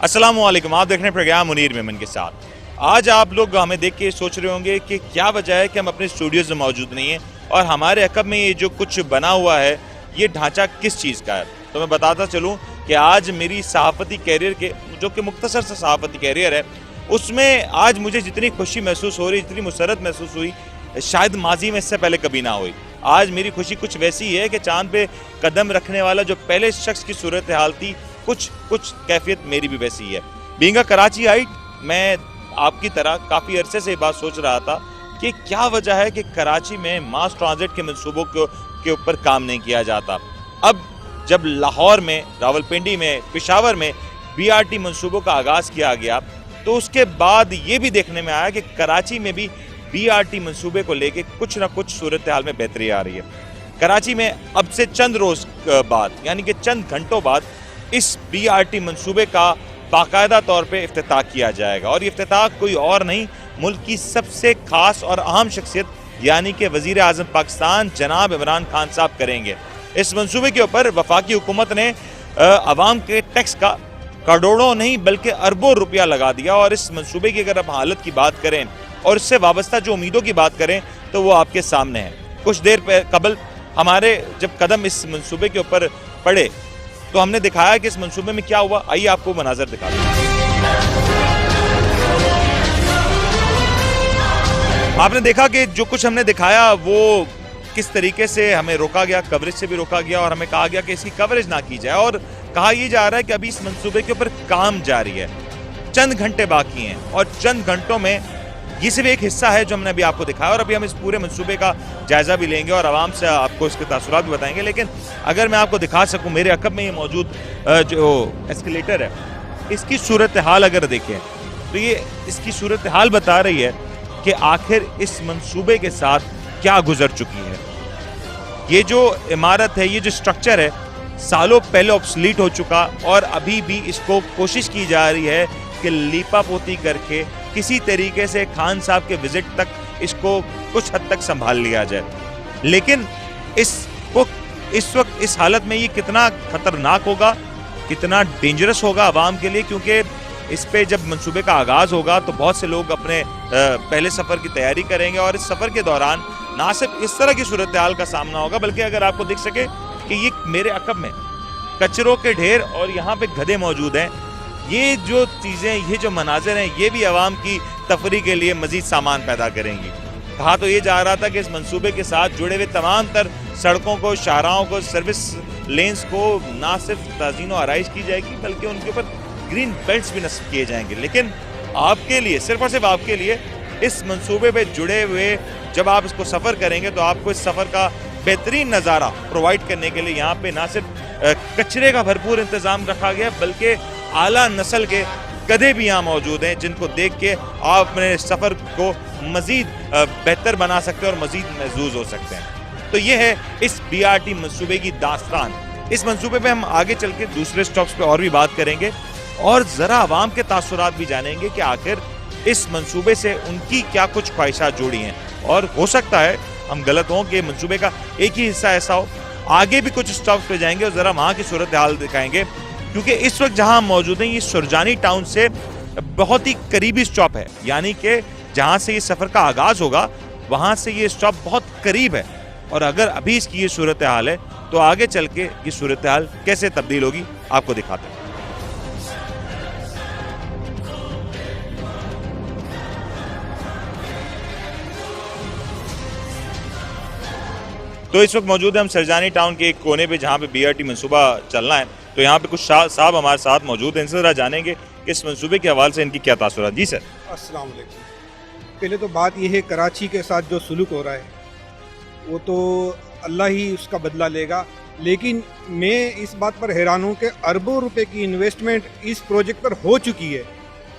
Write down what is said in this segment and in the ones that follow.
अस्सलाम वालेकुम, आप देख रहे हैं प्रोग्राम मुनीर मेमन के साथ। आज आप लोग हमें देख के सोच रहे होंगे कि क्या वजह है कि हम अपने स्टूडियोज़ में मौजूद नहीं हैं और हमारे अकब में ये जो कुछ बना हुआ है ये ढांचा किस चीज़ का है। तो मैं बताता चलूँ कि आज मेरी सहाफ़ती कैरियर के जो कि मुख्तसर सा सहाफ़ती कैरियर है, उसमें आज मुझे जितनी खुशी महसूस हो रही, जितनी मुसरत महसूस हुई, शायद माजी में इससे पहले कभी ना हुई। आज मेरी खुशी कुछ वैसी है कि चाँद पे कदम रखने वाला जो पहले शख्स की सूरत हाल थी, कुछ कैफियत मेरी भी वैसी है। बीइंग अ कराचीआइट, मैं आपकी तरह काफ़ी अरसे से ये बात सोच रहा था कि क्या वजह है कि कराची में मास ट्रांजिट के मंसूबों के ऊपर काम नहीं किया जाता। अब जब लाहौर में, रावलपिंडी में, पेशावर में BRT मंसूबों का आगाज़ किया गया, तो उसके बाद ये भी देखने में आया कि कराची में भी BRT मंसूबे को लेके कुछ ना कुछ सूरत हाल में बेहतरी आ रही है। कराची में अब से चंद रोज़ बाद, यानी कि चंद घंटों बाद, इस BRT मंसूबे का बाकायदा तौर पे इफ्तिताह किया जाएगा और ये इफ्तिताह कोई और नहीं, मुल्क की सबसे खास और अहम शख्सियत यानी कि वज़ीर आज़म पाकिस्तान जनाब इमरान खान साहब करेंगे। इस मंसूबे के ऊपर वफाकी हुकूमत ने अवाम के टैक्स का करोड़ों नहीं बल्कि अरबों रुपया लगा दिया और इस मंसूबे की अगर आप हालत की बात करें और इससे वाबस्ता जो उम्मीदों की बात करें तो वो आपके सामने है। कुछ देर कबल हमारे जब कदम इस मंसूबे के ऊपर पड़े तो हमने दिखाया कि इस मंसूबे में क्या हुआ। आइए आपको मनाज़र दिखाते हैं। आपने देखा कि जो कुछ हमने दिखाया वो किस तरीके से हमें रोका गया, कवरेज से भी रोका गया और हमें कहा गया कि इसकी कवरेज ना की जाए और कहा यह जा रहा है कि अभी इस मंसूबे के ऊपर काम जारी है, चंद घंटे बाकी हैं और चंद घंटों में ये सिर्फ एक हिस्सा है जो हमने अभी आपको दिखाया और अभी हम इस पूरे मंसूबे का जायजा भी लेंगे और आवाम से आपको इसके तासुरात भी बताएंगे। लेकिन अगर मैं आपको दिखा सकूं, मेरे अकब में ये मौजूद जो एस्केलेटर है, इसकी सूरत हाल अगर देखें तो ये इसकी सूरत हाल बता रही है कि आखिर इस मंसूबे के साथ क्या गुजर चुकी है। ये जो इमारत है, ये जो स्ट्रक्चर है, सालों पहले ऑब्सलीट हो चुका और अभी भी इसको कोशिश की जा रही है कि लीपा पोती करके किसी तरीके से खान साहब के विजिट तक इसको कुछ हद तक संभाल लिया जाए। लेकिन इसको इस वक्त इस हालत में ये कितना खतरनाक होगा, कितना डेंजरस होगा आवाम के लिए, क्योंकि इस पे जब मंसूबे का आगाज़ होगा तो बहुत से लोग अपने पहले सफ़र की तैयारी करेंगे और इस सफ़र के दौरान ना सिर्फ इस तरह की सूरत हाल का सामना होगा बल्कि अगर आपको दिख सके कि ये मेरे अकब में कचरों के ढेर और यहाँ पे गधे मौजूद हैं, ये जो चीज़ें, ये जो मनाज़र हैं, ये भी आवाम की तफरी के लिए मज़ीद सामान पैदा करेंगी। कहा तो ये जा रहा था कि इस मंसूबे के साथ जुड़े हुए तमाम तर सड़कों को, शाहराहों को, सर्विस लेन्स को ना सिर्फ ताज़ीन व आराइश की जाएगी बल्कि उनके ऊपर ग्रीन बेल्ट्स भी नस्ब किए जाएंगे। लेकिन आपके लिए, सिर्फ और सिर्फ आपके लिए, इस मंसूबे पे जुड़े हुए जब आप इसको सफ़र करेंगे तो आपको इस सफ़र का बेहतरीन नज़ारा प्रोवाइड करने के लिए यहाँ पे ना सिर्फ कचरे का भरपूर इंतज़ाम रखा गया बल्कि आला नस्ल के गधे भी यहाँ मौजूद हैं जिनको देख के आप अपने सफ़र को मज़ीद बेहतर बना सकते हैं और मज़ीद महसूस हो सकते हैं। तो ये है इस BRT मंसूबे की दास्तान। इस मंसूबे पे हम आगे चल के दूसरे स्टॉप्स पे और भी बात करेंगे और ज़रा आवाम के तासुरात भी जानेंगे कि आखिर इस मंसूबे से उनकी क्या कुछ ख्वाहिशात जुड़ी हैं और हो सकता है हम गलत हों कि मंसूबे का एक ही हिस्सा ऐसा हो। आगे भी कुछ स्टॉप्स पे जाएंगे और ज़रा वहाँ की सूरत हाल दिखाएंगे, क्योंकि इस वक्त जहाँ हम मौजूद हैं ये सुरजानी टाउन से बहुत ही करीबी स्टॉप है, यानी कि जहाँ से ये सफ़र का आगाज़ होगा वहाँ से ये स्टॉप बहुत करीब है और अगर अभी इसकी ये सूरत हाल है तो आगे चल के ये सूरत हाल कैसे तब्दील होगी आपको दिखाते हैं। तो इस वक्त मौजूद है हम सरजानी टाउन के एक कोने पे जहाँ पे BRT मंसूबा चलना है। तो यहाँ पे कुछ साहब हमारे साथ मौजूद हैं, इनसे ज़रा जानेंगे कि इस मंसूबे के हवाले से इनकी क्या तासुरात। जी सर। अस्सलाम वालेकुम। पहले तो बात यह है, कराची के साथ जो सुलूक हो रहा है वो तो अल्लाह ही उसका बदला लेगा, लेकिन मैं इस बात पर हैरान हूँ कि अरबों रुपए की इन्वेस्टमेंट इस प्रोजेक्ट पर हो चुकी है,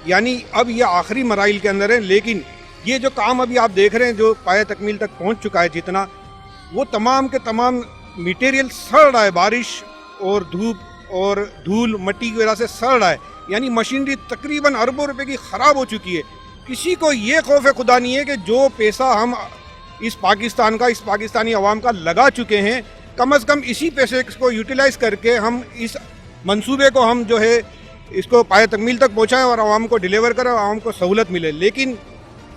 यानी अब ये आखिरी मराइल के अंदर है। लेकिन ये जो काम अभी आप देख रहे हैं जो पाया तकमील तक पहुँच चुका है, जितना वो तमाम के तमाम मटेरियल सड़ रहा है, बारिश और धूप और धूल मट्टी की वजह से सड़ रहा है, यानी मशीनरी तकरीबन अरबों रुपए की ख़राब हो चुकी है। किसी को ये खौफ खुदा नहीं है कि जो पैसा हम इस पाकिस्तान का, इस पाकिस्तानी अवाम का लगा चुके हैं, कम से कम इसी पैसे को यूटिलाइज़ करके हम इस मंसूबे को हम जो है इसको पाए तकमील तक पहुँचाएँ और आवाम को डिलीवर करें और आवाम को सहूलत मिले। लेकिन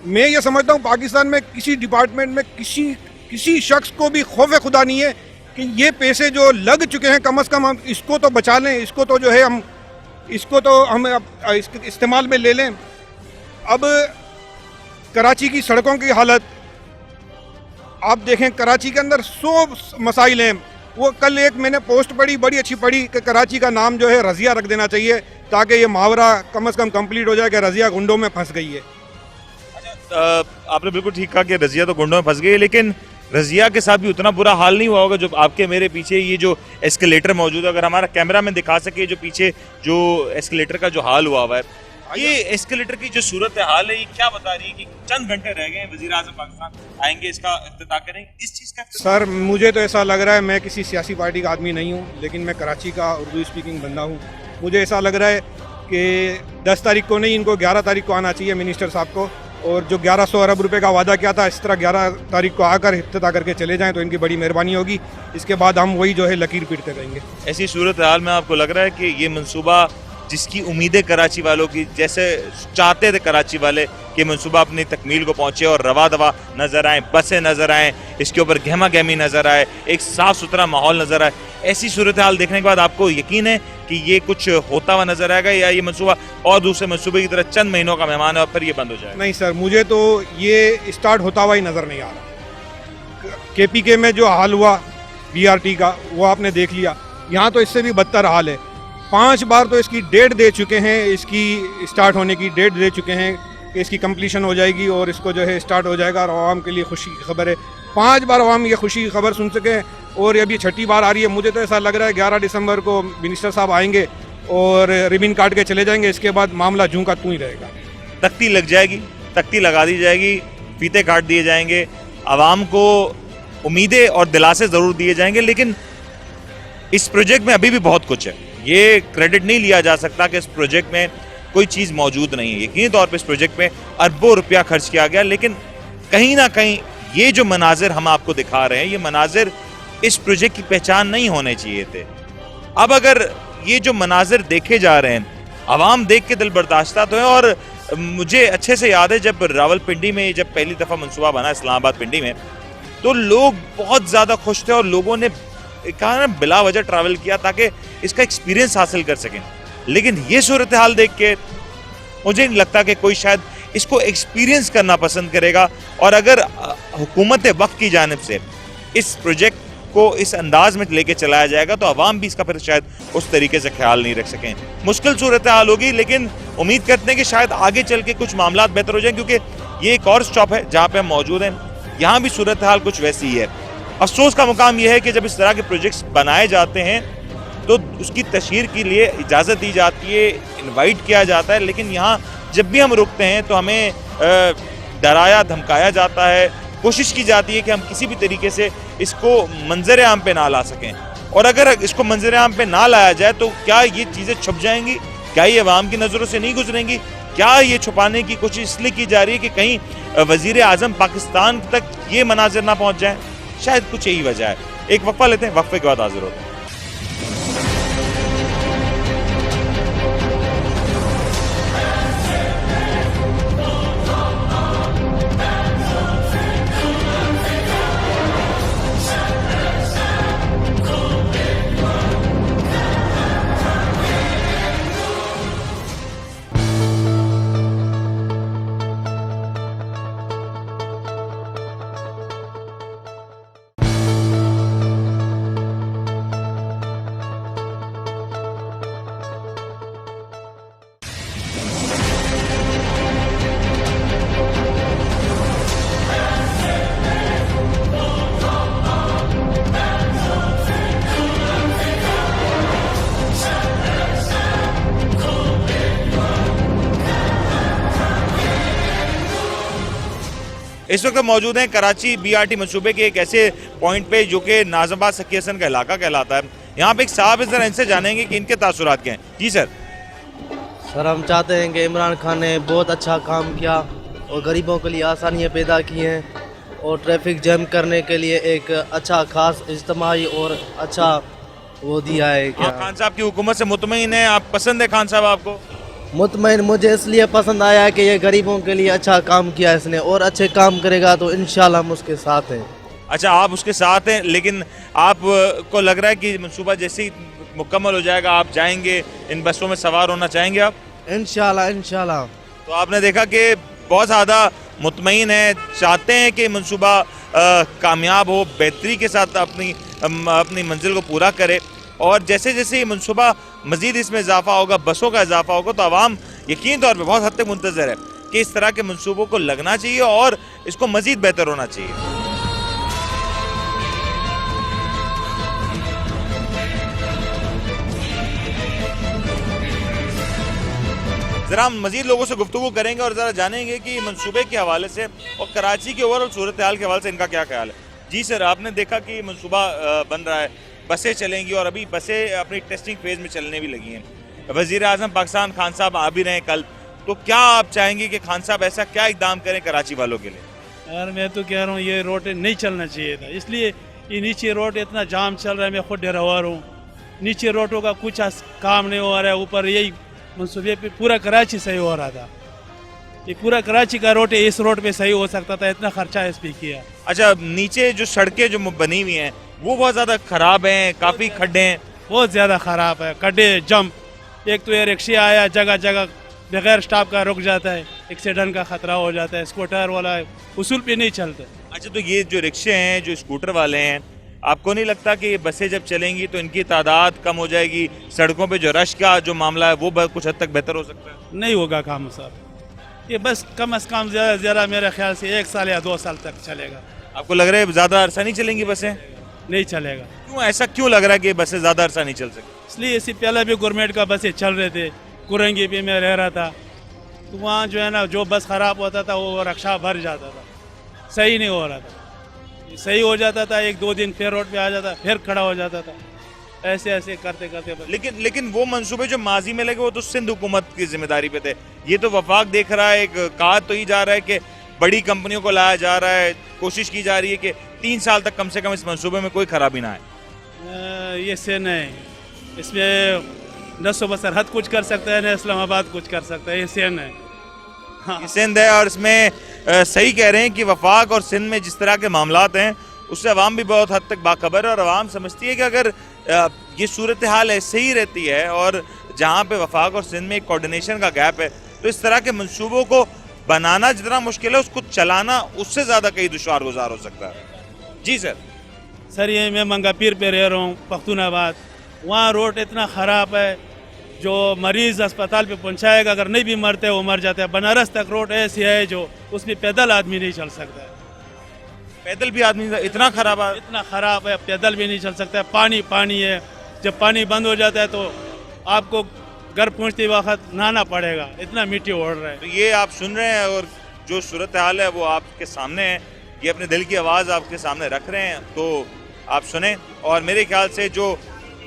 मैं ये समझता हूँ पाकिस्तान में किसी डिपार्टमेंट में किसी शख्स को भी खौफ खुदा नहीं है कि ये पैसे जो लग चुके हैं कम से कम हम इसको तो बचा लें, इसको तो जो है हम इसको तो हम इस्तेमाल में ले लें। अब कराची की सड़कों की हालत आप देखें, कराची के अंदर 100 मसाइल हैं। वो कल एक मैंने पोस्ट पढ़ी, बड़ी अच्छी पढ़ी, कि कराची का नाम जो है रज़िया रख देना चाहिए ताकि ये मुहावरा कम से कम कंप्लीट हो जाए कि रज़िया गुंडों में फंस गई है। आपने बिल्कुल ठीक कहा कि रज़िया तो गुंडों में फंस गई है, लेकिन रज़िया के साथ भी उतना बुरा हाल नहीं हुआ होगा जो आपके मेरे पीछे ये जो एस्केलेटर मौजूद है। अगर हमारा कैमरा में दिखा सके जो पीछे जो एस्केलेटर का जो हाल हुआ है, ये एस्केलेटर की जो सूरत हाल है ये क्या बता रही है कि चंद घंटे रह गए हैं, वज़ीर आज़म पाकिस्तान आएंगे, इसका इफ्तिताह करेंगे, इस चीज़ का सर मुझे तो ऐसा लग रहा है, मैं किसी सियासी पार्टी का आदमी नहीं हूँ, लेकिन मैं कराची का उर्दू स्पीकिंग बंदा हूँ। मुझे ऐसा लग रहा है कि 10 तारीख को नहीं, इनको 11 तारीख को आना चाहिए मिनिस्टर साहब को, और जो 1100 अरब रुपए का वादा किया था इस तरह 11 तारीख को आकर इफ्तिताह करके चले जाएं तो इनकी बड़ी मेहरबानी होगी। इसके बाद हम वही जो है लकीर पीटते रहेंगे। ऐसी सूरत हाल में आपको लग रहा है कि ये मंसूबा जिसकी उम्मीदें कराची वालों की, जैसे चाहते थे कराची वाले कि मंसूबा अपनी तकमील को पहुंचे और रवा दवा नज़र आए, बसें नज़र आएँ, इसके ऊपर गहमा गहमी नज़र आए, एक साफ़ सुथरा माहौल नज़र आए, ऐसी सूरत हाल देखने के बाद आपको यकीन है कि ये कुछ होता हुआ नज़र आएगा या ये मंसूबा और दूसरे मंसूबे की तरह चंद महीनों का मेहमान है और फिर ये बंद हो जाएगा? नहीं सर, मुझे तो ये स्टार्ट होता हुआ ही नज़र नहीं आ रहा। KPK में जो हाल हुआ BRT का वो आपने देख लिया, यहाँ तो इससे भी बदतर हाल है। 5 बार तो इसकी डेट दे चुके हैं, इसकी स्टार्ट होने की डेट दे चुके हैं कि इसकी कंप्लीशन हो जाएगी और इसको जो है स्टार्ट हो जाएगा और आवाम के लिए खुशी की खबर है। 5 बार आवाम ये खुशी की खबर सुन सके और ये अभी 6ठी बार आ रही है। मुझे तो ऐसा लग रहा है 11 दिसंबर को मिनिस्टर साहब आएंगे और रिबन काट के चले जाएंगे, इसके बाद मामला जूं का तूं ही रहेगा। तख्ती लग जाएगी, तख्ती लगा दी जाएगी, फीते काट दिए जाएंगे, आवाम को उम्मीदें और दिलासे ज़रूर दिए जाएंगे, लेकिन इस प्रोजेक्ट में अभी भी बहुत कुछ है। ये क्रेडिट नहीं लिया जा सकता कि इस प्रोजेक्ट में कोई चीज़ मौजूद नहीं है। यकीनी तौर पे इस प्रोजेक्ट में अरबों रुपया खर्च किया गया, लेकिन कहीं ना कहीं ये जो मनाजिर हम आपको दिखा रहे हैं, ये मनाजिर इस प्रोजेक्ट की पहचान नहीं होने चाहिए थे। अब अगर ये जो मनाजिर देखे जा रहे हैं, आवाम देख के दिल बर्दाश्ता तो है। और मुझे अच्छे से याद है जब रावलपिंडी में जब पहली दफ़ा मनसूबा बना इस्लामाबाद पिंडी में, तो लोग बहुत ज़्यादा खुश थे और लोगों ने कहा ना बिला वजह ट्रैवल किया ताकि इसका एक्सपीरियंस हासिल कर सकें। लेकिन ये सूरत हाल देख के मुझे नहीं लगता कि कोई शायद इसको एक्सपीरियंस करना पसंद करेगा। और अगर हुकूमत वक्त की जानिब से इस प्रोजेक्ट को इस अंदाज में लेके चलाया जाएगा तो अवाम भी इसका फिर शायद उस तरीके से ख्याल नहीं रख सकें। मुश्किल सूरत हाल होगी, लेकिन उम्मीद करते हैं कि शायद आगे चल के कुछ मामला बेहतर हो जाए, क्योंकि ये एक और स्टॉप है जहाँ पे हम मौजूद हैं, यहाँ भी सूरत हाल कुछ वैसी ही है। अफसोस का मुकाम यह है कि जब इस तरह के प्रोजेक्ट्स बनाए जाते हैं तो उसकी तशहीर के लिए इजाज़त दी जाती है, इनवाइट किया जाता है, लेकिन यहाँ जब भी हम रुकते हैं तो हमें डराया धमकाया जाता है, कोशिश की जाती है कि हम किसी भी तरीके से इसको मंजर आम पे ना ला सकें। और अगर इसको मंजर आम पे ना लाया जाए तो क्या ये चीज़ें छुप जाएंगी? क्या ये अवाम की नज़रों से नहीं गुजरेंगी? क्या ये छुपाने की कोशिश इसलिए की जा रही है कि कहीं वज़ीर आज़म पाकिस्तान तक ये मनाजिर ना पहुँच जाए? शायद कुछ यही वजह है। एक वक्फा लेते हैं, वक्फे के बाद हाजिर होते हैं। इस वक्त मौजूद हैं कराची BRT मंसूबे के एक ऐसे पॉइंट पे जो कि नाज़माबाद सकी हसन का इलाका कहलाता है। यहाँ पे एक साहब इस तरह इनसे जानेंगे कि इनके तासुरात क्या हैं। जी सर। सर हम चाहते हैं कि इमरान खान ने बहुत अच्छा काम किया और गरीबों के लिए आसानियाँ पैदा की हैं और ट्रैफिक जैम करने के लिए एक अच्छा खास इज्तिमाई और अच्छा वो दिया है क्या। आप खान साहब की हुकूमत से मुतमईन है, आप पसंद है खान साहब आपको? मुतमईन मुझे इसलिए पसंद आया है कि ये गरीबों के लिए अच्छा काम किया इसने, और अच्छे काम करेगा तो इंशाल्लाह हम उसके साथ हैं। अच्छा, आप उसके साथ हैं, लेकिन आप को लग रहा है कि मनसूबा जैसे ही मुकम्मल हो जाएगा आप जाएंगे, इन बसों में सवार होना चाहेंगे आप? इंशाल्लाह इंशाल्लाह। तो आपने देखा कि बहुत ज़्यादा मुतमईन है, चाहते हैं कि मनसूबा कामयाब हो, बेहतरी के साथ अपनी मंजिल को पूरा करे, और जैसे जैसे ये मनसूबा मज़ीद इसमें इजाफा होगा, बसों का इजाफा होगा, तो आवाम यकीन तौर पर बहुत हद तक मुंतज़र है कि इस तरह के मनसूबों को लगना चाहिए और इसको मज़ीद बेहतर होना चाहिए। ज़रा हम मज़ीद लोगों से गुफ्तगू करेंगे और ज़रा जानेंगे कि मनसूबे के हवाले से और कराची के ओवरऑल सूरत हाल के हवाले से इनका क्या ख्याल है। जी सर, आपने देखा कि मनसूबा बन रहा है, बसें चलेंगी और अभी बसें अपनी टेस्टिंग फेज़ में चलने भी लगी हैं। वज़ीर आज़म पाकिस्तान खान साहब आ भी रहे हैं कल, तो क्या आप चाहेंगे कि खान साहब ऐसा क्या इक़दाम करें कराची वालों के लिए? यार मैं तो कह रहा हूँ ये रोड नहीं चलना चाहिए था, इसलिए ये नीचे रोड इतना जाम चल रहा है, मैं खुद डरावर हूँ। नीचे रोडों का कुछ काम नहीं हो रहा है, ऊपर यही मनसूबे पे पूरा कराची सही हो रहा था। ये पूरा कराची का रोड है, इस रोड पे सही हो सकता था, इतना खर्चा इस पे किया। अच्छा, नीचे जो सड़कें जो बनी हुई हैं वो बहुत ज़्यादा ख़राब हैं, काफ़ी खड्डे हैं, बहुत ज़्यादा ख़राब है, खड्डे जंप। एक तो ये रिक्शा आया जगह जगह बगैर स्टॉप का रुक जाता है, एक्सीडेंट का खतरा हो जाता है, स्कूटर वाला उसूल पे नहीं चलते। अच्छा, तो ये जो रिक्शे हैं, जो स्कूटर वाले हैं, आपको नहीं लगता कि ये बसें जब चलेंगी तो इनकी तादाद कम हो जाएगी, सड़कों पे जो रश का जो मामला है वो कुछ हद तक बेहतर हो सकता है? नहीं होगा काम साहब, ये बस कम अज़ कम ज़्यादा से ज़्यादा मेरे ख्याल से 1 साल या 2 साल तक चलेगा। आपको लग रहा है ज़्यादा अरसा नहीं चलेंगी बसें? नहीं चलेगा। क्यों, ऐसा क्यों लग रहा है कि बसें ज़्यादा अरसा नहीं चल सकती? इसलिए इससे पहले भी गवर्नमेंट का बसें चल रहे थे, कुरंगी पे मैं रह रहा था, तो वहाँ जो है ना जो बस ख़राब होता था वो रक्षा भर जाता था, सही नहीं हो रहा था। सही हो जाता था 1-2 दिन, फिर रोड पे आ जाता, फिर खड़ा हो जाता था, ऐसे ऐसे करते करते लेकिन वो मंसूबे जो माजी में लगे वो तो सिंध हुकूमत की जिम्मेदारी पे थे। ये तो वफाक देख रहा है, एक कहा तो ही जा रहा है कि बड़ी कंपनियों को लाया जा रहा है, कोशिश की जा रही है कि 3 साल तक कम से कम इस मंसूबे में कोई खराबी ना आए। ये से नहीं, इसमें नस्ब सरहद कुछ कर सकता है, न इस्लामाबाद कुछ कर सकता है, ये सेन है। हाँ, सिंध है, और इसमें सही कह रहे हैं कि वफाक और सिंध में जिस तरह के मामलात हैं उससे अवाम भी बहुत हद तक बाखबर है, और अवाम समझती है कि अगर ये सूरत हाल ऐसे ही रहती है और जहाँ पे वफाक और सिंध में एक कोऑर्डिनेशन का गैप है, तो इस तरह के मंसूबों को बनाना जितना मुश्किल है उसको चलाना उससे ज़्यादा कहीं दुश्वार गुजार हो सकता है। जी सर, ये मैं मंगा पीर पे रह रहा हूँ, पख्तूनाबाद, वहाँ रोड इतना ख़राब है, जो मरीज़ अस्पताल पे पहुँचाएगा अगर नहीं भी मरते वो मर जाता है। बनारस तक रोड ऐसी है जो उसमें पैदल आदमी नहीं चल सकता है, पैदल भी आदमी इतना ख़राब है, इतना ख़राब है, पैदल भी नहीं चल सकता है। पानी है, जब पानी बंद हो जाता है तो आपको घर पहुँचते वक्त नहाना पड़ेगा, इतना मिट्टी उड़ रहा है। तो ये आप सुन रहे हैं और जो सूरत हाल है वो आपके सामने है, ये अपने दिल की आवाज़ आपके सामने रख रहे हैं, तो आप सुने, और मेरे ख्याल से जो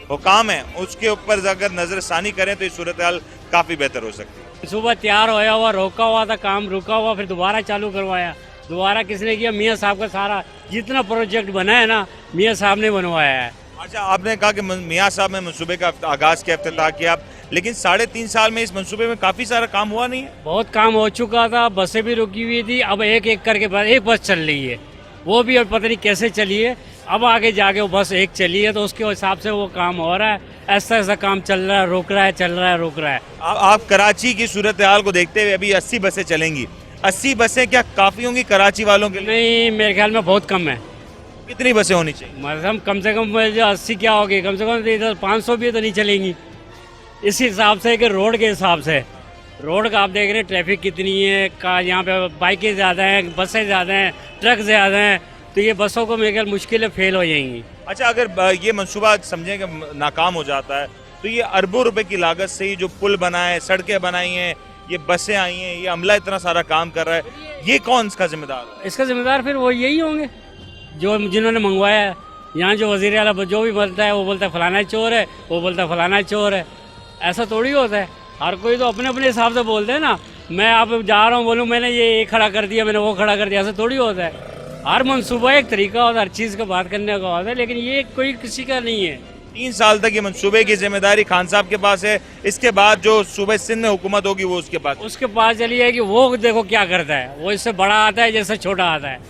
हुकाम है उसके ऊपर अगर नज़रसानी करें तो ये सूरत हाल काफ़ी बेहतर हो सकती है। सुबह तैयार होया हुआ, रोका हुआ था काम, रुका हुआ, फिर दोबारा चालू करवाया। दोबारा किसने किया? मियाँ साहब का सारा जितना प्रोजेक्ट बना है ना, मियाँ साहब ने बनवाया है। अच्छा, आपने कहा कि मियाँ साहब ने मंसूबे का आगाज़ किया, इफ्तिताह किया, लेकिन 3.5 साल में इस मंसूबे में काफ़ी सारा काम हुआ नहीं है? बहुत काम हो चुका था, बसें भी रुकी हुई थी, अब एक एक करके बस एक बस चल रही है, वो भी अब पता नहीं कैसे चली है। अब आगे जाके वो बस एक चली है तो उसके हिसाब से वो काम हो रहा है, ऐसा ऐसा काम चल रहा है, रोक रहा है, चल रहा है, रोक रहा है। आप कराची की सूरत हाल को देखते हुए अभी 80 बसें चलेंगी, 80 बसें क्या काफ़ी होंगी कराची वालों के लिए? नहीं, मेरे ख्याल में बहुत कम है। कितनी बसें होनी चाहिए? मतलब कम से कम 80 क्या होगी, कम से कम इधर 500 भी तो नहीं चलेंगी। इस हिसाब से कि रोड के हिसाब से, रोड का आप देख रहे हैं ट्रैफिक कितनी है, का यहाँ पे बाइकें ज़्यादा हैं, बसें ज़्यादा हैं, ट्रक ज़्यादा हैं, तो ये बसों को मेरे ख्याल मुश्किल है, फेल हो जाएंगी। अच्छा, अगर ये मंसूबा समझें कि नाकाम हो जाता है तो ये अरबों रुपए की लागत से ही जो पुल बना है, सड़कें बनाई हैं, ये बसें आई हैं, ये अमला इतना सारा काम कर रहा है, ये कौन इसका जिम्मेदार है? इसका जिम्मेदार फिर वो यही होंगे जो जिन्होंने मंगवाया है। यहाँ जो वज़ीर आला जो भी बोलता है वो बोलता है फलाना चोर है, वो बोलता है फलाना चोर है। ऐसा थोड़ी होता है, हर कोई तो अपने अपने हिसाब से बोलते हैं ना। मैं आप जा रहा हूँ बोलूँ मैंने ये खड़ा कर दिया, मैंने वो खड़ा कर दिया, ऐसा थोड़ी होता है। हर मनसूबा एक तरीका होता है, हर चीज़ का बात करने का होता है, लेकिन ये कोई किसी का नहीं है। 3 साल तक ये मंसूबे की जिम्मेदारी खान साहब के पास है, इसके बाद जो सूबे सिंध में हुकूमत होगी वो उसके पास। उसके पास चलिए कि वो देखो क्या करता है, वो इससे बड़ा आता है जैसे छोटा आता है।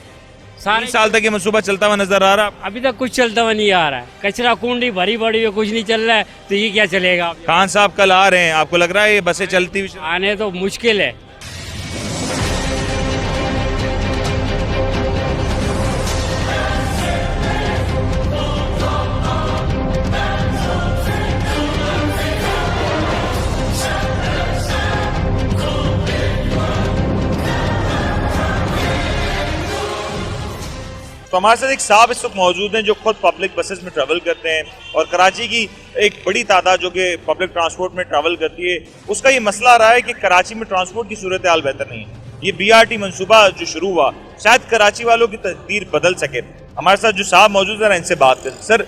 3 साल तक ये मंसूबा चलता हुआ नजर आ रहा है। अभी तक कुछ चलता हुआ नहीं आ रहा है, कचरा कुंडी भरी पड़ी है, कुछ नहीं चल रहा है, तो ये क्या चलेगा। खान साहब कल आ रहे हैं, आपको लग रहा है ये बसें चलती हुई? आने तो मुश्किल है। तो हमारे साथ एक साहब इस वक्त मौजूद हैं जो खुद पब्लिक बसेस में ट्रैवल करते हैं और कराची की एक बड़ी तादाद जो कि पब्लिक ट्रांसपोर्ट में ट्रैवल करती है, उसका ये मसला रहा है कि कराची में ट्रांसपोर्ट की सूरत हाल बेहतर नहीं है। ये BRT मंसूबा जो शुरू हुआ शायद कराची वालों की तकदीर बदल सके। हमारे साथ जो साहब मौजूद है इनसे बात करें। सर,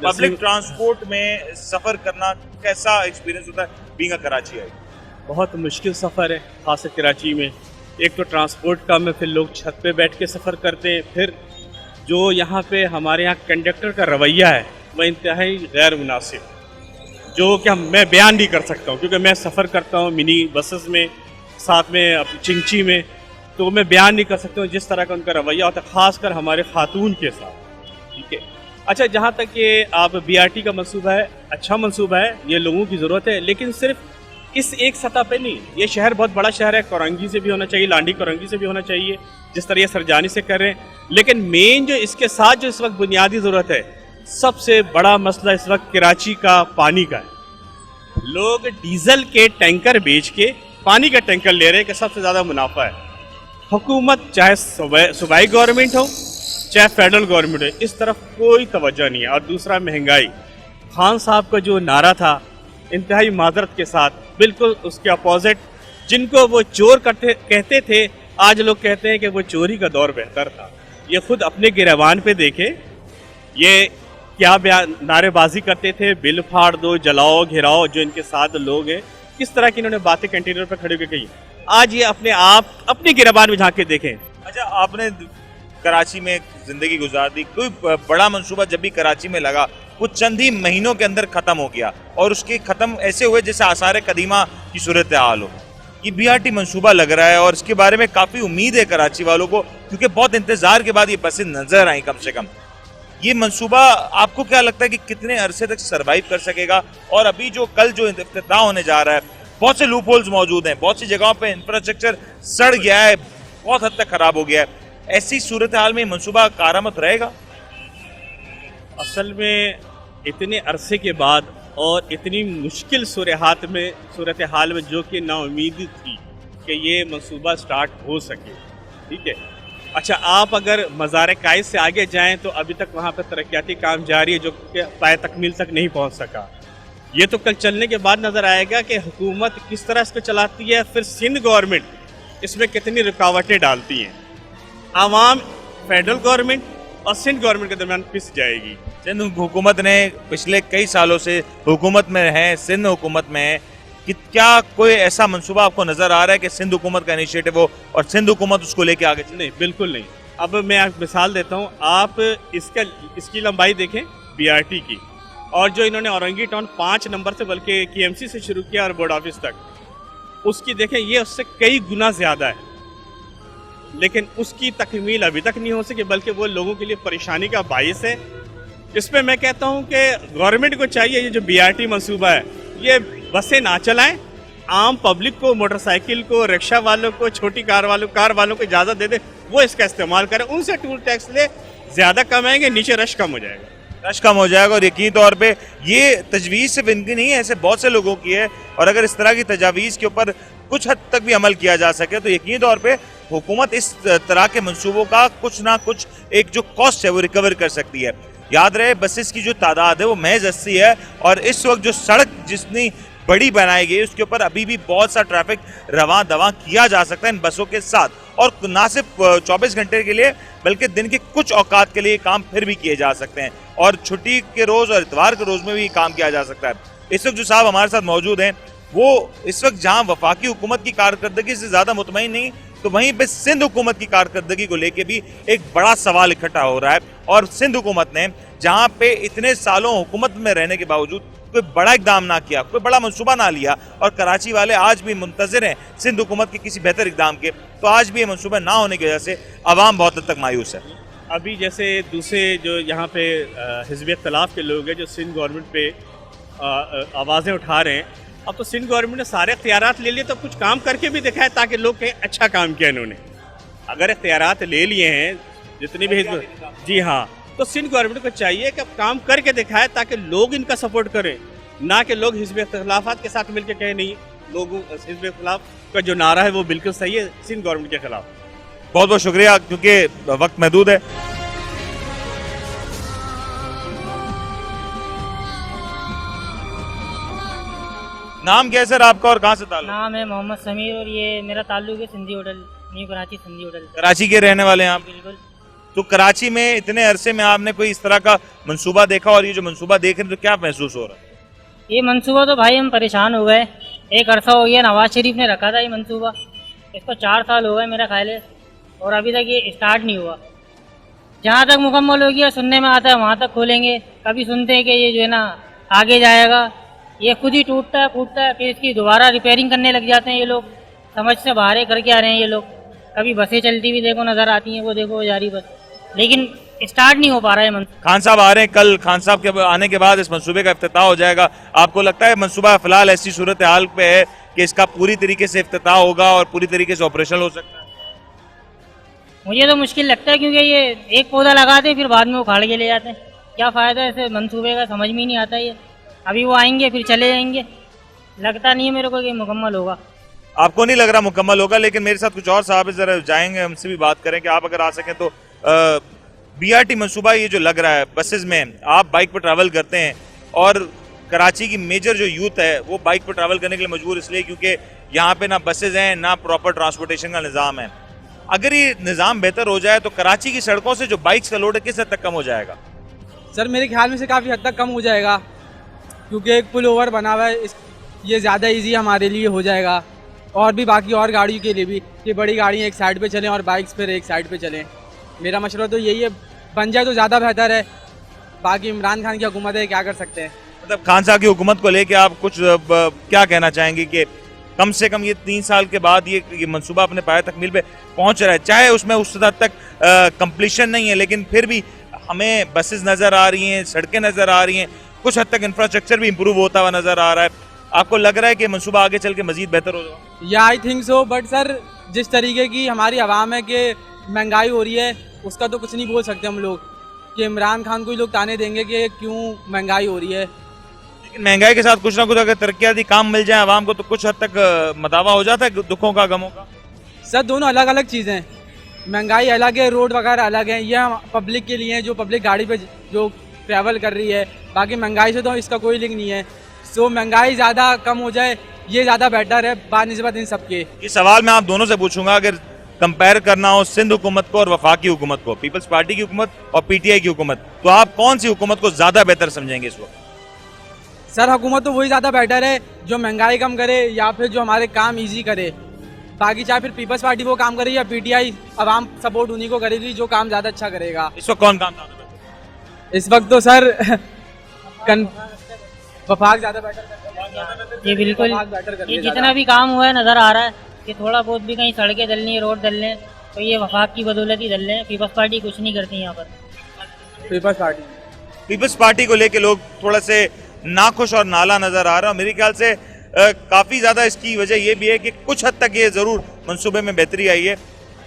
पब्लिक ट्रांसपोर्ट में सफ़र करना कैसा एक्सपीरियंस होता है बीइंग अ कराची आई? बहुत मुश्किल सफ़र है, खासकर कराची में। एक तो ट्रांसपोर्ट कम है, फिर लोग छत पे बैठ के सफ़र करते हैं, फिर जो यहाँ पे हमारे यहाँ कंडक्टर का रवैया है वह इंतहाई गैर मुनासिब, जो कि मैं बयान नहीं कर सकता हूँ क्योंकि मैं सफ़र करता हूँ मिनी बसेस में, साथ में चिंची में, तो मैं बयान नहीं कर सकता हूँ जिस तरह का उनका रवैया होता है, ख़ासकर हमारे खातून के साथ। ठीक है, अच्छा, जहाँ तक ये आप BRT का मंसूबा है, अच्छा मंसूबा है, ये लोगों की ज़रूरत है, लेकिन सिर्फ इस एक सतह पे नहीं। ये शहर बहुत बड़ा शहर है, कोरंगी से भी होना चाहिए, लांडी कोरंगी से भी होना चाहिए, जिस तरह ये सरजानी से कर रहे हैं। लेकिन मेन जो इसके साथ जो इस वक्त बुनियादी ज़रूरत है, सबसे बड़ा मसला इस वक्त कराची का पानी का है। लोग डीजल के टैंकर बेच के पानी का टैंकर ले रहे हैं कि सबसे ज़्यादा मुनाफा है। हुकूमत चाहे सूबाई गवर्नमेंट हो चाहे फेडरल गवर्नमेंट हो, इस तरफ कोई तवज्जो नहीं है। और दूसरा महंगाई। खान साहब का जो नारा था इंतहाई माजरत के साथ बिल्कुल उसके अपोजिट, जिनको वो चोर कहते थे, आज लोग कहते हैं कि वो चोरी का दौर बेहतर था। ये खुद अपने गिरवान पे देखे, ये क्या नारेबाजी करते थे, बिल फाड़ दो, जलाओ, घिराओ, जो इनके साथ लोग हैं, किस तरह की इन्होंने बातें कंटेनर पर खड़े होकर कही। आज ये अपने आप अपने गिरवान में झांक के देखें। अच्छा, आपने कराची में जिंदगी गुजार दी, कोई बड़ा मंसूबा जब भी कराची में लगा वो चंद ही महीनों के अंदर खत्म हो गया और उसके खत्म ऐसे हुए जैसे आसार कदीमा की सूरत हाल हो। ये BRT मंसूबा लग रहा है और इसके बारे में काफ़ी उम्मीद है कराची वालों को, क्योंकि बहुत इंतजार के बाद ये बसें नजर आई कम से कम। ये मंसूबा आपको क्या लगता है कि कितने अरसे तक सरवाइव कर सकेगा? और अभी जो कल जो इफ्तिताह होने जा रहा है, बहुत से लूप होल्स मौजूद हैं, बहुत सी जगहों पे इंफ्रास्ट्रक्चर सड़ गया है, बहुत हद तक खराब हो गया है। ऐसी सूरत हाल में मंसूबा कारामद रहेगा? असल में इतने अरसे के बाद और इतनी मुश्किल सूरत हाल में जो कि नाउम्मीदी थी कि ये मंसूबा स्टार्ट हो सके। ठीक है, अच्छा, आप अगर मज़ार कायद से आगे जाएं तो अभी तक वहाँ पर तरक्याती काम जारी है जो कि पाए तकमील तक नहीं पहुँच सका। ये तो कल चलने के बाद नज़र आएगा कि हुकूमत किस तरह इसको चलाती है, फिर सिंध गवर्नमेंट इसमें कितनी रुकावटें डालती हैं। आवाम फेडरल गवर्नमेंट और सिंध गवर्नमेंट के दरमियान पिस जाएगी। सिंध हुकूमत ने पिछले कई सालों से हुकूमत में है, सिंध हुकूमत में है, कि क्या कोई ऐसा मंसूबा आपको नजर आ रहा है कि सिंध हुकूमत का इनिशिएटिव हो और सिंध हुकूमत उसको लेके आगे चले? नहीं, बिल्कुल नहीं। अब मैं एक मिसाल देता हूँ, आप इसकी लंबाई देखें BRT की, और जो इन्होंने औरंगी टाउन 5 नंबर से बल्कि KMC से शुरू किया और बोर्ड ऑफिस तक, उसकी देखें, ये उससे कई गुना ज़्यादा है, लेकिन उसकी तकमील अभी तक नहीं हो सकी, बल्कि वो लोगों के लिए परेशानी का बायस है। इसमें मैं कहता हूँ कि गवर्नमेंट को चाहिए ये जो BRT मंसूबा है, ये बसें ना चलाएं, आम पब्लिक को, मोटरसाइकिल को, रिक्शा वालों को, छोटी कार वालों को इजाज़त दे दे, वो इसका इस्तेमाल करें, उनसे टूल टैक्स ले, ज़्यादा कमाएंगे, नीचे रश कम हो जाएगा। रश कम हो जाएगा। और यकीनी तौर पे ये तजवीज़ सिर्फ इनकी नहीं है, ऐसे बहुत से लोगों की है, और अगर इस तरह की तजावीज़ के ऊपर कुछ हद तक भी अमल किया जा सके तो यकीनी तौर पे हुकूमत इस तरह के मंसूबों का कुछ ना कुछ एक जो कॉस्ट है वो रिकवर कर सकती है। याद रहे, बसेस की जो तादाद है वो महज 80 है और इस वक्त जो सड़क जितनी बड़ी बनाई गई उसके ऊपर अभी भी बहुत सा ट्रैफिक रवां दवां किया जा सकता है इन बसों के साथ, और ना सिर्फ 24 घंटे के लिए बल्कि दिन के कुछ औकात के लिए काम फिर भी किए जा सकते हैं, और छुट्टी के रोज़ और इतवार के रोज़ में भी काम किया जा सकता है। इस वक्त जो साहब हमारे साथ मौजूद हैं वो इस वक्त जहाँ वफाकी हुकूमत की कारकर्दगी से ज़्यादा मुतमईन नहीं, तो वहीं पे सिंध हुकूमत की कारकर्दगी को लेके भी एक बड़ा सवाल इकट्ठा हो रहा है। और सिंध हुकूमत ने जहां पे इतने सालों हुकूमत में रहने के बावजूद कोई बड़ा इकदाम ना किया, कोई बड़ा मंसूबा ना लिया, और कराची वाले आज भी मुंतज़िर हैं सिंध हुकूमत के किसी बेहतर इकदाम के, तो आज भी ये मंसूबा ना होने की वजह से अवाम बहुत हद तक मायूस है। अभी जैसे दूसरे जो यहाँ पे हिज़्ब इख्तिलाफ के लोग हैं जो सिंध गवर्नमेंट पे आवाज़ें उठा रहे हैं, अब तो सिंध गवर्नमेंट ने सारे इख्तियारात ले लिए, तो कुछ काम करके भी दिखाए ताकि लोग कहें अच्छा काम किया इन्होंने। अगर इख्तियारात ले लिए हैं जितने भी हिज़्ब, जी हाँ, तो सिंध गवर्नमेंट को चाहिए कि अब काम करके दिखाए ताकि लोग इनका सपोर्ट करें, ना कि लोग हिज़्ब इख्तिलाफात के साथ मिलकर कहें नहीं, लोगों हिज़्ब इख्तिलाफ का जो नारा है वो बिल्कुल सही है सिंध गवर्नमेंट के खिलाफ। बहुत बहुत शुक्रिया, क्योंकि वक्त महदूद है। नाम क्या है सर आपका और कहाँ से ताल्लुक? नाम है मोहम्मद समीर और ये मेरा ताल्लुक है Sindhi hotel, new Karachi Sindhi hotel. Karachi के रहने वाले हैं आप? बिल्कुल। तो कराची में इतने अरसे में आपने कोई इस तरह का मंसूबा देखा, और ये जो मंसूबा देख रहे हैं तो क्या महसूस हो रहा है? ये मंसूबा तो भाई हम परेशान हो गए, एक अरसा हो गया, नवाज शरीफ ने रखा था ये मंसूबा, इसको 4 साल हो गए मेरा ख्याल है, और अभी तक ये स्टार्ट नहीं हुआ। जहाँ तक मुकम्मल हो गया सुनने में आता है वहाँ तक खोलेंगे, कभी सुनते हैं कि ये जो है ना आगे जाएगा, ये खुद ही टूटता है फूटता है, फिर इसकी दोबारा रिपेयरिंग करने लग जाते हैं ये लोग, समझ से बाहर करके आ रहे हैं ये लोग। कभी बसें चलती भी देखो नज़र आती हैं, वो देखो जा रही बस, लेकिन स्टार्ट नहीं हो पा रहा है मंसूबा। खान साहब आ रहे हैं, कल खान साहब के आने के बाद इस मंसूबे का इफ्तिताह हो जाएगा। आपको लगता है मंसूबा फिलहाल ऐसी सूरत हाल पे है कि इसका पूरी तरीके से इफ्तिताह होगा और पूरी तरीके से ऑपरेशनल हो सकता है? मुझे तो मुश्किल लगता है, क्योंकि ये एक पौधा लगाते हैं फिर बाद में उखाड़ के ले जाते हैं, क्या फ़ायदा है ऐसे मंसूबे का, समझ में ही नहीं आता ये। अभी वो आएंगे फिर चले जाएंगे, लगता नहीं है मेरे को कि मुकम्मल होगा। आपको नहीं लग रहा मुकम्मल होगा? लेकिन मेरे साथ कुछ और साहब है, जरा जाएंगे हमसे भी बात करें कि आप अगर आ सकें तो BRT मंसूबा ये जो लग रहा है, बसेस में आप बाइक पर ट्रैवल करते हैं, और कराची की मेजर जो यूथ है वो बाइक पर ट्रैवल करने के लिए मजबूर इसलिए क्योंकि यहाँ पे ना बसेज हैं ना प्रॉपर ट्रांसपोर्टेशन का निज़ाम है। अगर ये निज़ाम बेहतर हो जाए तो कराची की सड़कों से जो बाइक्स का लोड है किस हद तक कम हो जाएगा? सर मेरे ख्याल में से काफ़ी हद तक कम हो जाएगा, क्योंकि एक पुल ओवर बना हुआ है, ये ज़्यादा इजी हमारे लिए हो जाएगा, और भी बाकी और गाड़ियों के लिए भी, कि बड़ी गाड़ियाँ एक साइड पे चलें और बाइक्स फिर एक साइड पे चलें। मेरा मशवरा तो यही है, बन जाए तो ज़्यादा बेहतर है। बाकी इमरान खान की हुकूमत है, क्या कर सकते हैं। मतलब खान साहब की हुकूमत को लेके आप कुछ क्या कहना चाहेंगे कि कम से कम ये 3 साल के बाद ये मंसूबा अपने पाए तकमील पे पहुंच रहा है, चाहे उसमें उस हद तक कंप्लीशन नहीं है, लेकिन फिर भी हमें बसेस नज़र आ रही हैं, सड़कें नज़र आ रही हैं, कुछ हद तक इंफ्रास्ट्रक्चर भी इम्प्रूव होता हुआ नज़र आ रहा है। आपको लग रहा है कि मंसूबा आगे चल के मजीद बेहतर होगा? या I think so, but sir जिस तरीके की हमारी आवाम है कि महंगाई हो रही है, उसका तो कुछ नहीं बोल सकते हम लोग, कि इमरान खान को ही लोग ताने देंगे कि क्यों महंगाई हो रही है। लेकिन महंगाई के साथ कुछ ना कुछ अगर तरक्याती काम मिल जाए आवाम को तो कुछ हद तक मदावा हो जाता है दुखों का, गमों का। सर दोनों अलग अलग चीज़ें हैं, महंगाई अलग है, रोड वगैरह अलग है, ये पब्लिक के लिए है जो पब्लिक गाड़ी पे जो ट्रैवल कर रही है, बाकी महंगाई से तो इसका कोई लिंक नहीं है। सो महंगाई ज़्यादा कम हो जाए ये ज़्यादा बेटर है बानिस्बत इन सब के। ये सवाल मैं आप दोनों से पूछूंगा, अगर कंपेयर करना हो सिंध हुकूमत को और वफाकी हुकूमत को, पीपल्स पार्टी की हुकूमत और PTI की हुकूमत, तो आप कौन सी हुकूमत को ज़्यादा बेहतर समझेंगे इस वक्त? सर हुकूमत तो वही ज़्यादा बेटर है जो महंगाई कम करे या फिर जो हमारे काम इजी करे। बाकी चाहे फिर पीपल्स पार्टी वो काम करे या PTI, आवाम सपोर्ट उन्हीं को करेगी जो काम ज़्यादा अच्छा करेगा। इस वक्त कौन काम ज़्यादा बेहतर? इस वक्त तो सर वफाक ज़्यादा बेटर। ये बिल्कुल, ये जितना भी काम हुआ है नज़र आ रहा है कि थोड़ा बहुत भी कहीं सड़कें डलनी है, रोड डलने, तो ये वफाक की बदौलत ही डल रहे हैं। पीपल्स पार्टी कुछ नहीं करती यहाँ पर। पीपल्स पार्टी को लेके लोग थोड़ा से नाखुश और नाला नजर आ रहा है। मेरे ख्याल से काफ़ी ज़्यादा इसकी वजह यह भी है कि कुछ हद तक ये ज़रूर मंसूबे में बेहतरी आई है,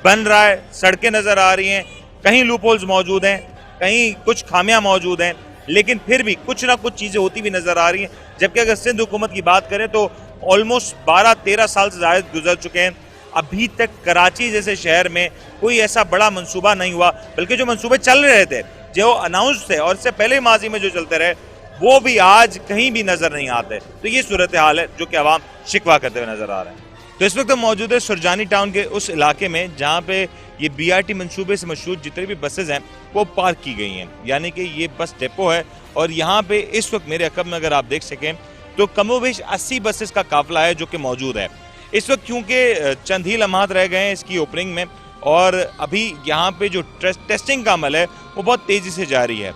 बन रहा है, सड़कें नज़र आ रही हैं, कहीं लूप होल्स मौजूद हैं, कहीं कुछ खामियां मौजूद हैं, लेकिन फिर भी कुछ ना कुछ चीज़ें होती भी नज़र आ रही हैं। जबकि अगर सिंध हुकूमत की बात करें तो ऑलमोस्ट 12-13 साल से ज़ायद गुजर चुके हैं, अभी तक कराची जैसे शहर में कोई ऐसा बड़ा मंसूबा नहीं हुआ, बल्कि जो मंसूबे चल रहे थे, जो अनाउंस थे और इससे पहले माजी में जो चलते रहे, वो भी आज कहीं भी नज़र नहीं आते। तो ये सूरत हाल है जो कि अवाम शिकवा करते हुए नज़र आ रहे हैं। तो इस वक्त हम मौजूद है सुरजानी टाउन के उस इलाके में जहाँ पे ये BRT मंसूबे से मशहूर जितने भी बसेज हैं वो पार्क की गई हैं, यानी कि ये बस डेपो है। और यहाँ पे इस वक्त मेरे अकब में अगर आप देख सकें तो कमोबेश 80 बसेस का काफिला है जो कि मौजूद है इस वक्त, क्योंकि चंद ही लम्हात रह गए हैं इसकी ओपनिंग में, और अभी यहाँ पे जो टेस्टिंग का अमल है वो बहुत तेज़ी से जारी है।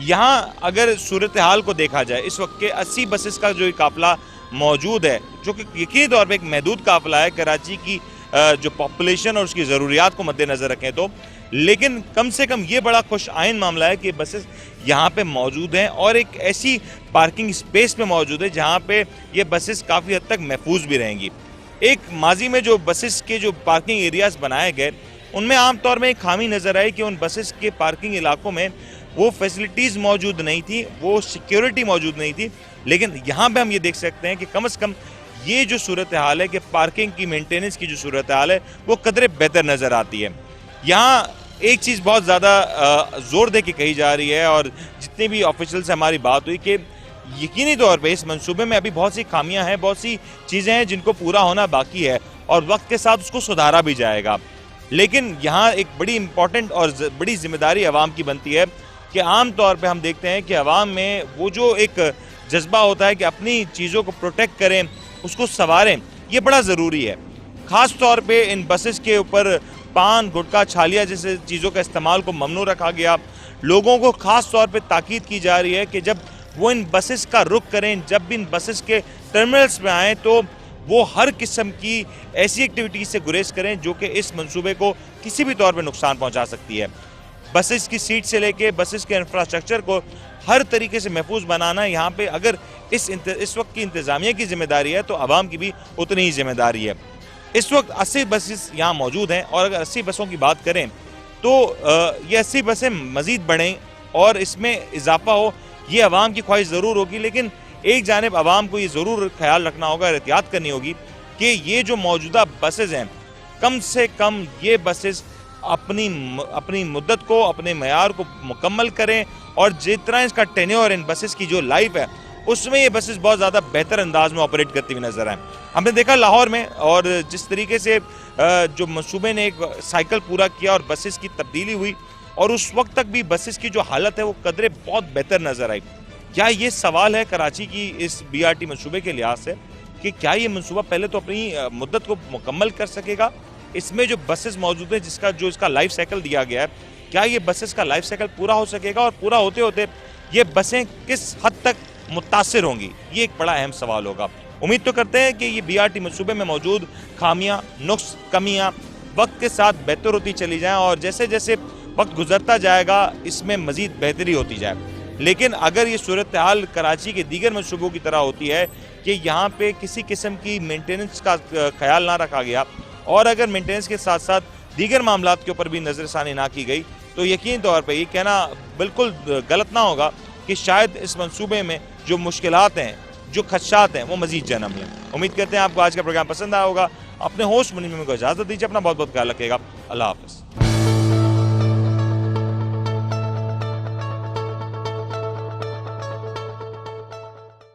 यहाँ अगर सूरत हाल को देखा जाए, इस वक्त के 80 बसेस का जो ये काफिला मौजूद है, जो कि यकीनी तौर पे एक महदूद काफिला है कराची की जो पॉपुलेशन और उसकी ज़रूरियात को मद्देनज़र रखें तो, लेकिन कम से कम ये बड़ा खुश आइन मामला है कि बसेस यहाँ पे मौजूद हैं और एक ऐसी पार्किंग स्पेस पे मौजूद है जहाँ पे ये बसेस काफ़ी हद तक महफूज भी रहेंगी। एक माजी में जो बसेस के जो पार्किंग एरियाज बनाए गए, उनमें आमतौर में एक खामी नज़र आई कि उन बसेस के पार्किंग इलाकों में वो फैसिलिटीज़ मौजूद नहीं थी, वो सिक्योरिटी मौजूद नहीं थी। लेकिन यहाँ पे हम ये देख सकते हैं कि कम से कम ये जो सूरत हाल है कि पार्किंग की मेंटेनेंस की जो सूरत हाल है वो कदरे बेहतर नज़र आती है। यहाँ एक चीज़ बहुत ज़्यादा ज़ोर दे के कही जा रही है और जितने भी ऑफिशियल से हमारी बात हुई कि यकीनी तौर पे इस मंसूबे में अभी बहुत सी खामियां हैं, बहुत सी चीज़ें हैं जिनको पूरा होना बाकी है और वक्त के साथ उसको सुधारा भी जाएगा। लेकिन यहाँ एक बड़ी इंपॉर्टेंट और बड़ी जिम्मेदारी आवाम की बनती है कि आम तौर पे हम देखते हैं कि आवाम में वो जो एक जज्बा होता है कि अपनी चीज़ों को प्रोटेक्ट करें, उसको संवारें, ये बड़ा ज़रूरी है। ख़ास तौर पे इन बसेस के ऊपर पान, गुटखा, छालिया जैसे चीज़ों का इस्तेमाल को ममनू रखा गया। लोगों को ख़ास तौर पे ताकीद की जा रही है कि जब वो इन बसेस का रुख करें, जब भी इन बसेस के टर्मिनल्स में आएँ तो वो हर किस्म की ऐसी एक्टिविटीज़ से गुरेज करें जो कि इस मंसूबे को किसी भी तौर पर नुकसान पहुँचा सकती है। बसेस की सीट से लेके बसेस के इंफ्रास्ट्रक्चर को हर तरीके से महफूज बनाना यहाँ पे अगर इस वक्त की इंतज़ामिया की जिम्मेदारी है तो आवाम की भी उतनी ही जिम्मेदारी है। इस वक्त 80 बसेस यहाँ मौजूद हैं और अगर 80 बसों की बात करें तो ये 80 बसें मज़ीद बढ़ें और इसमें इजाफा हो, ये आवाम की ख्वाहिश ज़रूर होगी। लेकिन एक जानिब आवाम को ये ज़रूर ख्याल रखना होगा, एहतियात करनी होगी कि ये जो मौजूदा बसेस हैं, कम से कम ये बसेस अपनी मुद्दत को, अपने मयार को मुकम्मल करें और जितना इसका टेन्योर इन बसेस की जो लाइफ है उसमें ये बसेस बहुत ज़्यादा बेहतर अंदाज में ऑपरेट करती हुई नजर आए। हमने देखा लाहौर में और जिस तरीके से जो मंसूबे ने एक साइकिल पूरा किया और बसेस की तब्दीली हुई और उस वक्त तक भी बसेस की जो हालत है वो कदरे बहुत बेहतर नजर आई। क्या ये सवाल है कराची की इस BRT मंसूबे के लिहाज से कि क्या ये मंसूबा पहले तो अपनी मुद्दत को मुकम्मल कर सकेगा? इसमें जो बसेस मौजूद है इसका लाइफ साइकिल दिया गया है, क्या ये बसेस का लाइफ साइकिल पूरा हो सकेगा और पूरा होते होते ये बसें किस हद तक मुतासिर होंगी? ये एक बड़ा अहम सवाल होगा। उम्मीद तो करते हैं कि ये BRT मंसूबे में मौजूद खामियां, नुक्स, कमियां वक्त के साथ बेहतर होती चली जाएं और जैसे जैसे वक्त गुजरता जाएगा इसमें मज़ीद बेहतरी होती जाए। लेकिन अगर ये सूरत हाल कराची के दीगर मंसूबों की तरह होती है कि यहाँ पे किसी किस्म की मेंटेनेंस का ख्याल ना रखा गया और अगर मेंटेनेंस के साथ साथ दीगर मामलात के ऊपर भी नज़रसानी ना की गई तो यकीन तौर पर ये कहना बिल्कुल गलत ना होगा कि शायद इस मंसूबे में जो मुश्किलात हैं, जो खदशात हैं, वो मज़ीद जन्म लें। उम्मीद करते हैं आपको आज का प्रोग्राम पसंद आया होगा। अपने होस्ट मुनीम को इजाज़त दीजिए, अपना बहुत बहुत ख्याल रखिएगा। अल्लाह हाफ़िज़।